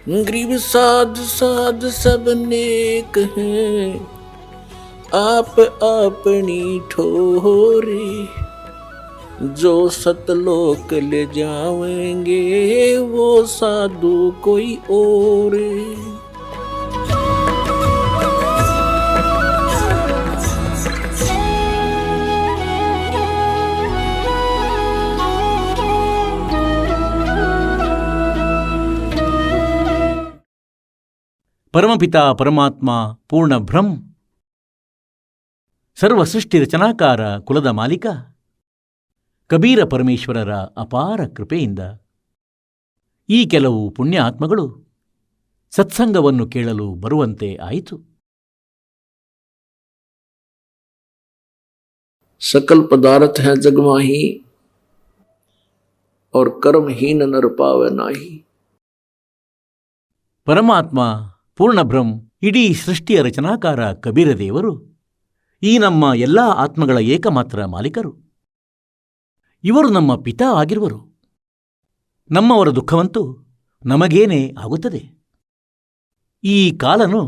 गरीब साध साध सब नेक हैं, आप अपनी ठोरी, जो सतलोक ले जावेंगे वो साधु कोई और। ಪರಮಪಿತ ಪರಮಾತ್ಮ ಪೂರ್ಣ ಬ್ರಹ್ಮ ಸರ್ವ ಸೃಷ್ಟಿ ರಚನಾಕಾರ ಕುಲದ ಮಾಲೀಕ ಕಬೀರ ಪರಮೇಶ್ವರರ ಅಪಾರ ಕೃಪೆಯಿಂದ ಈ ಕೆಲವು ಪುಣ್ಯ ಆತ್ಮಗಳು ಸತ್ಸಂಗವನ್ನು ಕೇಳಲು ಬರುವಂತೆ ಆಯಿತು. सकल पदार्थ है जग माही और कर्महीन नर पावे नाही। ಪರಮಾತ್ಮ ಪೂರ್ಣಬ್ರಹ್ಮ ಇಡೀ ಸೃಷ್ಟಿಯ ರಚನಾಕಾರ ಕಬೀರ ದೇವರು ಈ ನಮ್ಮ ಎಲ್ಲ ಆತ್ಮಗಳ ಏಕಮಾತ್ರ ಮಾಲೀಕರು. ಇವರು ನಮ್ಮ ಪಿತಾ ಆಗಿರುವರು. ನಮ್ಮವರ ದುಃಖವಂತೂ ನಮಗೇನೇ ಆಗುತ್ತದೆ. ಈ ಕಾಲನು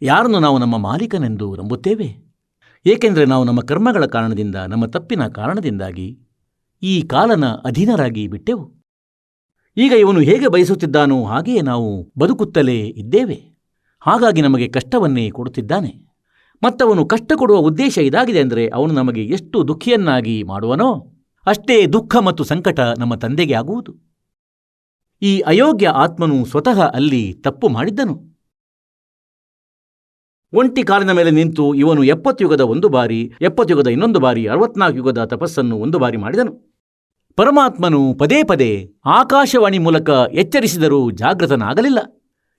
ಯಾರನ್ನು ನಾವು ನಮ್ಮ ಮಾಲೀಕನೆಂದು ನಂಬುತ್ತೇವೆ, ಏಕೆಂದರೆ ನಾವು ನಮ್ಮ ಕರ್ಮಗಳ ಕಾರಣದಿಂದ, ನಮ್ಮ ತಪ್ಪಿನ ಕಾರಣದಿಂದಾಗಿ ಈ ಕಾಲನ ಅಧೀನರಾಗಿ ಬಿಟ್ಟೆವು. ಈಗ ಇವನು ಹೇಗೆ ಬಯಸುತ್ತಿದ್ದಾನೋ ಹಾಗೆಯೇ ನಾವು ಬದುಕುತ್ತಲೇ ಇದ್ದೇವೆ. ಹಾಗಾಗಿ ನಮಗೆ ಕಷ್ಟವನ್ನೇ ಕೊಡುತ್ತಿದ್ದಾನೆ. ಮತ್ತವನು ಕಷ್ಟ ಕೊಡುವ ಉದ್ದೇಶ ಇದಾಗಿದೆ ಅಂದರೆ ಅವನು ನಮಗೆ ಎಷ್ಟು ದುಃಖಿಯನ್ನಾಗಿ ಮಾಡುವನೋ ಅಷ್ಟೇ ದುಃಖ ಮತ್ತು ಸಂಕಟ ನಮ್ಮ ತಂದೆಗೆ ಆಗುವುದು. ಈ ಅಯೋಗ್ಯ ಆತ್ಮನು ಸ್ವತಃ ಅಲ್ಲಿ ತಪ್ಪು ಮಾಡಿದ್ದನು. ಒಂಟಿ ಕಾಲಿನ ಮೇಲೆ ನಿಂತು ಇವನು 70 ಯುಗದ ಒಂದು ಬಾರಿ, 70 ಯುಗದ ಇನ್ನೊಂದು ಬಾರಿ, 64 ಯುಗದ ತಪಸ್ಸನ್ನು ಒಂದು ಬಾರಿ ಮಾಡಿದನು. ಪರಮಾತ್ಮನು ಪದೇ ಪದೇ ಆಕಾಶವಾಣಿ ಮೂಲಕ ಎಚ್ಚರಿಸಿದರೂ ಜಾಗೃತನಾಗಲಿಲ್ಲ.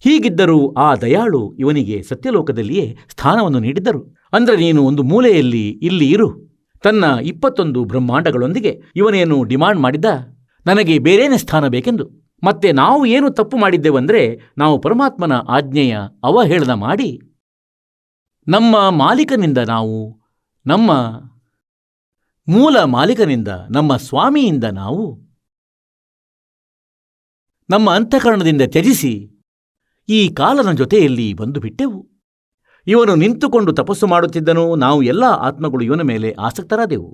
ಹೀಗಿದ್ದರೂ ಆ ದಯಾಳು ಇವನಿಗೆ ಸತ್ಯಲೋಕದಲ್ಲಿಯೇ ಸ್ಥಾನವನ್ನು ನೀಡಿದ್ದರು. ಅಂದರೆ ನೀನು ಒಂದು ಮೂಲೆಯಲ್ಲಿ ಇಲ್ಲಿ ಇರು. ತನ್ನ 21 ಬ್ರಹ್ಮಾಂಡಗಳೊಂದಿಗೆ ಇವನೇನು ಡಿಮಾಂಡ್ ಮಾಡಿದ್ದ, ನನಗೆ ಬೇರೇನೇ ಸ್ಥಾನ ಬೇಕೆಂದು. ಮತ್ತೆ ನಾವು ಏನು ತಪ್ಪು ಮಾಡಿದ್ದೆವಂದರೆ, ನಾವು ಪರಮಾತ್ಮನ ಆಜ್ಞೆಯ ಅವಹೇಳನ ಮಾಡಿ ನಮ್ಮ ಮಾಲೀಕನಿಂದ, ನಾವು ನಮ್ಮ ಮೂಲ ಮಾಲೀಕನಿಂದ, ನಮ್ಮ ಸ್ವಾಮಿಯಿಂದ ನಾವು ನಮ್ಮ ಅಂತಃಕರಣದಿಂದ ತ್ಯಜಿಸಿ ಈ ಕಾಲನ ಜೊತೆಯಲ್ಲಿ ಬಂದು ಬಿಟ್ಟೆವು. ಇವನು ನಿಂತುಕೊಂಡು ತಪಸ್ಸು ಮಾಡುತ್ತಿದ್ದನು. ನಾವು ಎಲ್ಲ ಆತ್ಮಗಳು ಇವನ ಮೇಲೆ ಆಸಕ್ತರಾದೆವು.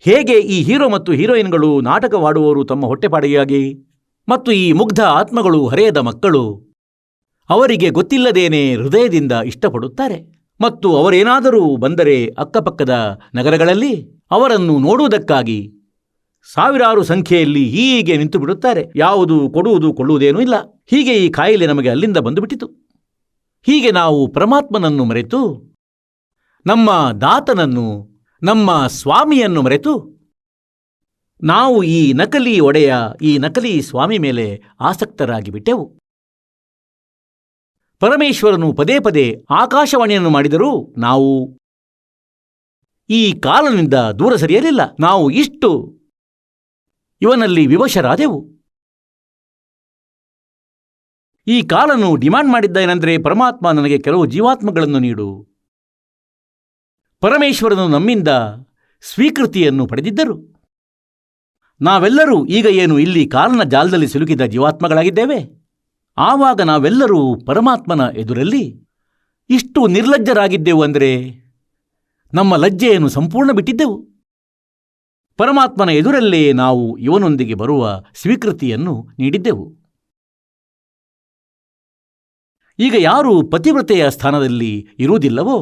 ಹೇಗೆ ಈ ಹೀರೋ ಮತ್ತು ಹೀರೋಯಿನ್ಗಳು ನಾಟಕವಾಡುವವರು ತಮ್ಮ ಹೊಟ್ಟೆಪಾಡಿಗಾಗಿ, ಮತ್ತು ಈ ಮುಗ್ಧ ಆತ್ಮಗಳು ಹರೆಯದ ಮಕ್ಕಳು ಅವರಿಗೆ ಗೊತ್ತಿಲ್ಲದೇನೆ ಹೃದಯದಿಂದ ಇಷ್ಟಪಡುತ್ತಾರೆ. ಮತ್ತು ಅವರೇನಾದರೂ ಬಂದರೆ ಅಕ್ಕಪಕ್ಕದ ನಗರಗಳಲ್ಲಿ ಅವರನ್ನು ನೋಡುವುದಕ್ಕಾಗಿ ಸಾವಿರಾರು ಸಂಖ್ಯೆಯಲ್ಲಿ ಹೀಗೆ ನಿಂತು ಬಿಡುತ್ತಾರೆ. ಯಾವುದು ಕೊಡುವುದು ಕೊಳ್ಳುವುದೇನೂ ಇಲ್ಲ. ಹೀಗೆ ಈ ಕಾಯಿಲೆ ನಮಗೆ ಅಲ್ಲಿಂದ ಬಂದುಬಿಟ್ಟಿತು. ಹೀಗೆ ನಾವು ಪರಮಾತ್ಮನನ್ನು ಮರೆತು, ನಮ್ಮ ದಾತನನ್ನು, ನಮ್ಮ ಸ್ವಾಮಿಯನ್ನು ಮರೆತು, ನಾವು ಈ ನಕಲಿ ಒಡೆಯ, ಈ ನಕಲಿ ಸ್ವಾಮಿ ಮೇಲೆ ಆಸಕ್ತರಾಗಿ ಬಿಟ್ಟೆವು. ಪರಮೇಶ್ವರನು ಪದೇ ಪದೇ ಆಕಾಶವಾಣಿಯನ್ನು ಮಾಡಿದರೂ ನಾವು ಈ ಕಾಲನಿಂದ ದೂರ ಸರಿಯಲಿಲ್ಲ. ನಾವು ಇಷ್ಟು ಇವನಲ್ಲಿ ವಿವಶರಾದೆವು. ಈ ಕಾಲನು ಡಿಮಾಂಡ್ ಮಾಡಿದ್ದೇನೆಂದರೆ, ಪರಮಾತ್ಮ ನನಗೆ ಕೆಲವು ಜೀವಾತ್ಮಗಳನ್ನು ನೀಡು. ಪರಮೇಶ್ವರನು ನಮ್ಮಿಂದ ಸ್ವೀಕೃತಿಯನ್ನು ಪಡೆದಿದ್ದರು. ನಾವೆಲ್ಲರೂ ಈಗ ಏನು ಇಲ್ಲಿ ಕಾಲನ ಜಾಲದಲ್ಲಿ ಸಿಲುಕಿದ ಜೀವಾತ್ಮಗಳಾಗಿದ್ದೇವೆ. ಆವಾಗ ನಾವೆಲ್ಲರೂ ಪರಮಾತ್ಮನ ಎದುರಲ್ಲಿ ಇಷ್ಟು ನಿರ್ಲಜ್ಜರಾಗಿದ್ದೆವು ಅಂದರೆ ನಮ್ಮ ಲಜ್ಜೆಯನ್ನು ಸಂಪೂರ್ಣ ಬಿಟ್ಟಿದ್ದೆವು. ಪರಮಾತ್ಮನ ಎದುರಲ್ಲೇ ನಾವು ಇವನೊಂದಿಗೆ ಬರುವ ಸ್ವೀಕೃತಿಯನ್ನು ನೀಡಿದ್ದೆವು. ಈಗ ಯಾರು ಪತಿವ್ರತೆಯ ಸ್ಥಾನದಲ್ಲಿ ಇರುವುದಿಲ್ಲವೋ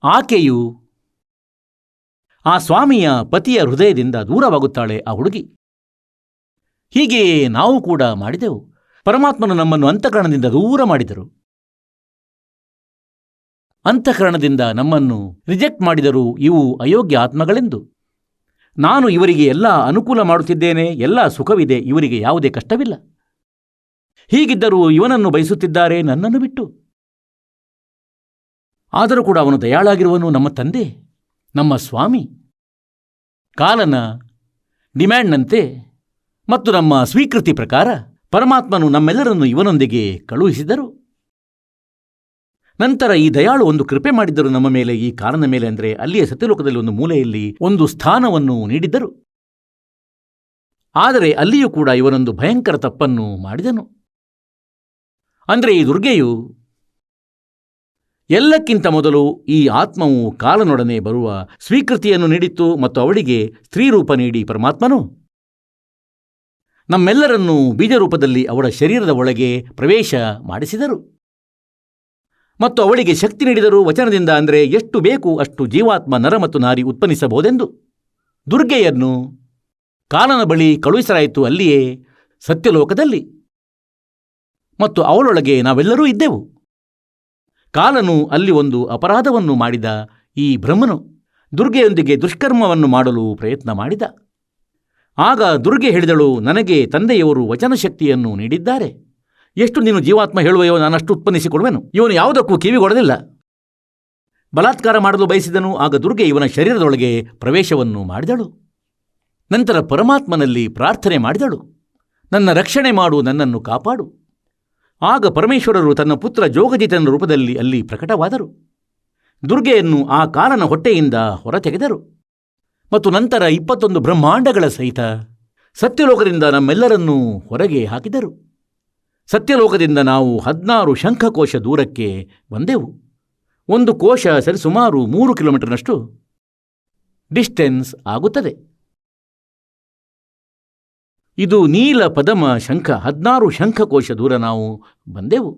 ಆಕೆಯು ಆ ಸ್ವಾಮಿಯ ಪತಿಯ ಹೃದಯದಿಂದ ದೂರವಾಗುತ್ತಾಳೆ ಆ ಹುಡುಗಿ. ಹೀಗೆಯೇ ನಾವು ಕೂಡ ಮಾಡಿದೆವು. ಪರಮಾತ್ಮನು ನಮ್ಮನ್ನು ಅಂತಃಕರಣದಿಂದ ದೂರ ಮಾಡಿದರು. ಅಂತಃಕರಣದಿಂದ ನಮ್ಮನ್ನು ರಿಜೆಕ್ಟ್ ಮಾಡಿದರು ಇವು ಅಯೋಗ್ಯ ಆತ್ಮಗಳೆಂದು. ನಾನು ಇವರಿಗೆ ಎಲ್ಲ ಅನುಕೂಲ ಮಾಡುತ್ತಿದ್ದೇನೆ, ಎಲ್ಲ ಸುಖವಿದೆ, ಇವರಿಗೆ ಯಾವುದೇ ಕಷ್ಟವಿಲ್ಲ. ಹೀಗಿದ್ದರೂ ಇವನನ್ನು ಬಯಸುತ್ತಿದ್ದಾರೆ ನನ್ನನ್ನು ಬಿಟ್ಟು. ಆದರೂ ಕೂಡ ಅವನು ದಯಾಳಾಗಿರುವನು, ನಮ್ಮ ತಂದೆ, ನಮ್ಮ ಸ್ವಾಮಿ. ಕಾಲನ ಡಿಮ್ಯಾಂಡ್ನಂತೆ ಮತ್ತು ನಮ್ಮ ಸ್ವೀಕೃತಿ ಪ್ರಕಾರ ಪರಮಾತ್ಮನು ನಮ್ಮೆಲ್ಲರನ್ನು ಇವನೊಂದಿಗೆ ಕಳುಹಿಸಿದರು. ನಂತರ ಈ ದಯಾಳು ಒಂದು ಕೃಪೆ ಮಾಡಿದ್ದರು ನಮ್ಮ ಮೇಲೆ, ಈ ಕಾಲನ ಮೇಲೆ. ಅಂದರೆ ಅಲ್ಲಿಯೇ ಸತ್ಯಲೋಕದಲ್ಲಿ ಒಂದು ಮೂಲೆಯಲ್ಲಿ ಒಂದು ಸ್ಥಾನವನ್ನು ನೀಡಿದ್ದರು. ಆದರೆ ಅಲ್ಲಿಯೂ ಕೂಡ ಇವನೊಂದು ಭಯಂಕರ ತಪ್ಪನ್ನು ಮಾಡಿದನು. ಅಂದರೆ ಈ ದುರ್ಗೆಯು ಎಲ್ಲಕ್ಕಿಂತ ಮೊದಲು ಈ ಆತ್ಮವು ಕಾಲನೊಡನೆ ಬರುವ ಸ್ವೀಕೃತಿಯನ್ನು ನೀಡಿತ್ತು ಮತ್ತು ಅವಳಿಗೆ ಸ್ತ್ರೀರೂಪ ನೀಡಿ ಪರಮಾತ್ಮನು ನಮ್ಮೆಲ್ಲರನ್ನೂ ಬೀಜರೂಪದಲ್ಲಿ ಅವಳ ಶರೀರದ ಒಳಗೆ ಪ್ರವೇಶ ಮಾಡಿಸಿದರು ಮತ್ತು ಅವಳಿಗೆ ಶಕ್ತಿ ನೀಡಿದರು ವಚನದಿಂದ. ಅಂದರೆ ಎಷ್ಟು ಬೇಕು ಅಷ್ಟು ಜೀವಾತ್ಮ ನರ ಮತ್ತು ನಾರಿ ಉತ್ಪನ್ನಿಸಬಹುದೆಂದು ದುರ್ಗೆಯನ್ನು ಕಾಲನ ಬಳಿ ಕಳುಹಿಸಲಾಯಿತು, ಅಲ್ಲಿಯೇ ಸತ್ಯಲೋಕದಲ್ಲಿ. ಮತ್ತು ಅವಳೊಳಗೆ ನಾವೆಲ್ಲರೂ ಇದ್ದೆವು. ಕಾಲನು ಅಲ್ಲಿ ಒಂದು ಅಪರಾಧವನ್ನು ಮಾಡಿದ ಈ ಬ್ರಹ್ಮನು ದುರ್ಗೆಯೊಂದಿಗೆ ದುಷ್ಕರ್ಮವನ್ನು ಮಾಡಲು ಪ್ರಯತ್ನ ಮಾಡಿದ. ಆಗ ದುರ್ಗೆ ಹೇಳಿದಳು, ನನಗೆ ತಂದೆಯವರು ವಚನಶಕ್ತಿಯನ್ನು ನೀಡಿದ್ದಾರೆ. ಎಷ್ಟು ನೀನು ಜೀವಾತ್ಮ ಹೇಳುವೆಯೋ ನಾನಷ್ಟು ಉತ್ಪನ್ನಿಸಿಕೊಡುವೆನು. ಇವನು ಯಾವುದಕ್ಕೂ ಕಿವಿಗೊಡಲಿಲ್ಲ. ಬಲಾತ್ಕಾರ ಮಾಡಲು ಬಯಸಿದನು. ಆಗ ದುರ್ಗೆ ಇವನ ಶರೀರದೊಳಗೆ ಪ್ರವೇಶವನ್ನು ಮಾಡಿದಳು. ನಂತರ ಪರಮಾತ್ಮನಲ್ಲಿ ಪ್ರಾರ್ಥನೆ ಮಾಡಿದಳು, ನನ್ನ ರಕ್ಷಣೆ ಮಾಡು, ನನ್ನನ್ನು ಕಾಪಾಡು. ಆಗ ಪರಮೇಶ್ವರರು ತನ್ನ ಪುತ್ರ ಜೋಗಜಿತನ ರೂಪದಲ್ಲಿ ಅಲ್ಲಿ ಪ್ರಕಟವಾದರು. ದುರ್ಗೆಯನ್ನು ಆ ಕಾಲನ ಹೊಟ್ಟೆಯಿಂದ ಹೊರತೆಗೆದರು ಮತ್ತು ನಂತರ 21 ಬ್ರಹ್ಮಾಂಡಗಳ ಸಹಿತ ಸತ್ಯಲೋಕದಿಂದ ನಮ್ಮೆಲ್ಲರನ್ನೂ ಹೊರಗೆ ಹಾಕಿದರು. ಸತ್ಯಲೋಕದಿಂದ ನಾವು 16 ಶಂಖಕೋಶ ದೂರಕ್ಕೆ ಬಂದೆವು. ಒಂದು ಕೋಶ ಸರಿಸುಮಾರು 3 ಕಿಲೋಮೀಟರ್ನಷ್ಟು ಡಿಸ್ಟೆನ್ಸ್ ಆಗುತ್ತದೆ. ಇದು ನೀಲ ಪದಮ ಶಂಖ. 16 ಶಂಖಕೋಶ ದೂರ ನಾವು ಬಂದೆವು.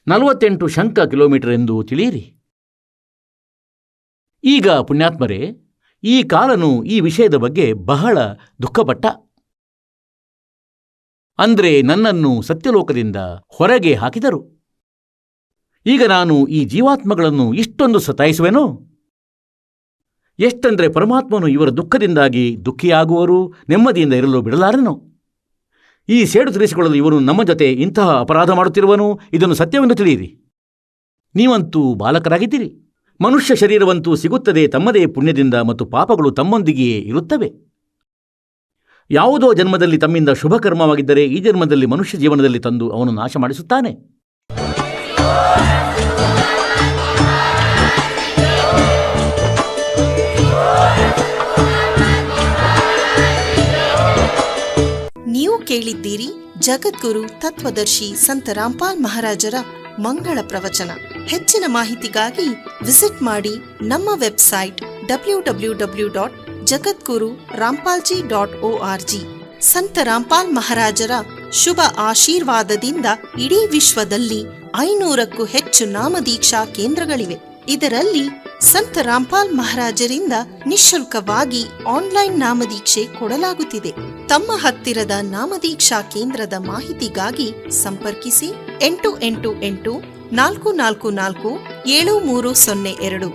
48 ಶಂಖ ಕಿಲೋಮೀಟರ್ ಎಂದು ತಿಳಿಯಿರಿ. ಈಗ ಪುಣ್ಯಾತ್ಮರೇ, ಈ ಕಾಲನು ಈ ವಿಷಯದ ಬಗ್ಗೆ ಬಹಳ ದುಃಖಪಟ್ಟ. ಅಂದರೆ ನನ್ನನ್ನು ಸತ್ಯಲೋಕದಿಂದ ಹೊರಗೆ ಹಾಕಿದರು. ಈಗ ನಾನು ಈ ಜೀವಾತ್ಮಗಳನ್ನು ಇಷ್ಟೊಂದು ಸತಾಯಿಸುವೆನೋ? ಎಷ್ಟಂದರೆ ಪರಮಾತ್ಮನು ಇವರ ದುಃಖದಿಂದಾಗಿ ದುಃಖಿಯಾಗುವರು, ನೆಮ್ಮದಿಯಿಂದ ಇರಲು ಬಿಡಲಾರನು. ಈ ಸೇಡು ತೀರಿಸಿಕೊಳ್ಳಲು ಇವನು ನಮ್ಮ ಜೊತೆ ಇಂತಹ ಅಪರಾಧ ಮಾಡುತ್ತಿರುವನು. ಇದನ್ನು ಸತ್ಯವೆಂದು ತಿಳಿಯಿರಿ. ನೀವಂತೂ ಬಾಲಕರಾಗಿದ್ದೀರಿ. ಮನುಷ್ಯ ಶರೀರವಂತೂ ಸಿಗುತ್ತದೆ ತಮ್ಮದೇ ಪುಣ್ಯದಿಂದ ಮತ್ತು ಪಾಪಗಳು ತಮ್ಮೊಂದಿಗೆಯೇ ಇರುತ್ತವೆ. ಯಾವುದೋ ಜನ್ಮದಲ್ಲಿ ತಮ್ಮಿಂದ ಶುಭ ಕರ್ಮವಾಗಿದ್ದರೆ ಈ ಜನ್ಮದಲ್ಲಿ ಮನುಷ್ಯ ಜೀವನದಲ್ಲಿ ತಂದು ಅವನು ನಾಶ ಮಾಡಿಸುತ್ತಾನೆ. ನೀವು ಕೇಳಿದ್ದೀರಿ ಜಗದ್ಗುರು ತತ್ವದರ್ಶಿ ಸಂತ ರಾಮ್ಪಾಲ್ ಮಹಾರಾಜರ ಮಂಗಳ ಪ್ರವಚನ. ಹೆಚ್ಚಿನ ಮಾಹಿತಿಗಾಗಿ ವಿಸಿಟ್ ಮಾಡಿ ನಮ್ಮ ವೆಬ್ಸೈಟ್ www.jagadguru-rampalji.org. ಸಂತ ರಾಮ್ಪಾಲ್ ಮಹಾರಾಜರ ಶುಭ ಆಶೀರ್ವಾದದಿಂದ ಇಡೀ ವಿಶ್ವದಲ್ಲಿ 500ಕ್ಕೂ ಹೆಚ್ಚು ನಾಮದೀಕ್ಷಾ ಕೇಂದ್ರಗಳಿವೆ. ಇದರಲ್ಲಿ ಸಂತ ರಾಮ್ಪಾಲ್ ಮಹಾರಾಜರಿಂದ ನಿಶುಲ್ಕವಾಗಿ ಆನ್ಲೈನ್ ನಾಮದೀಕ್ಷೆ ಕೊಡಲಾಗುತ್ತಿದೆ. ತಮ್ಮ ಹತ್ತಿರದ ನಾಮದೀಕ್ಷಾ ಕೇಂದ್ರದ ಮಾಹಿತಿಗಾಗಿ ಸಂಪರ್ಕಿಸಿ 888 444 7302.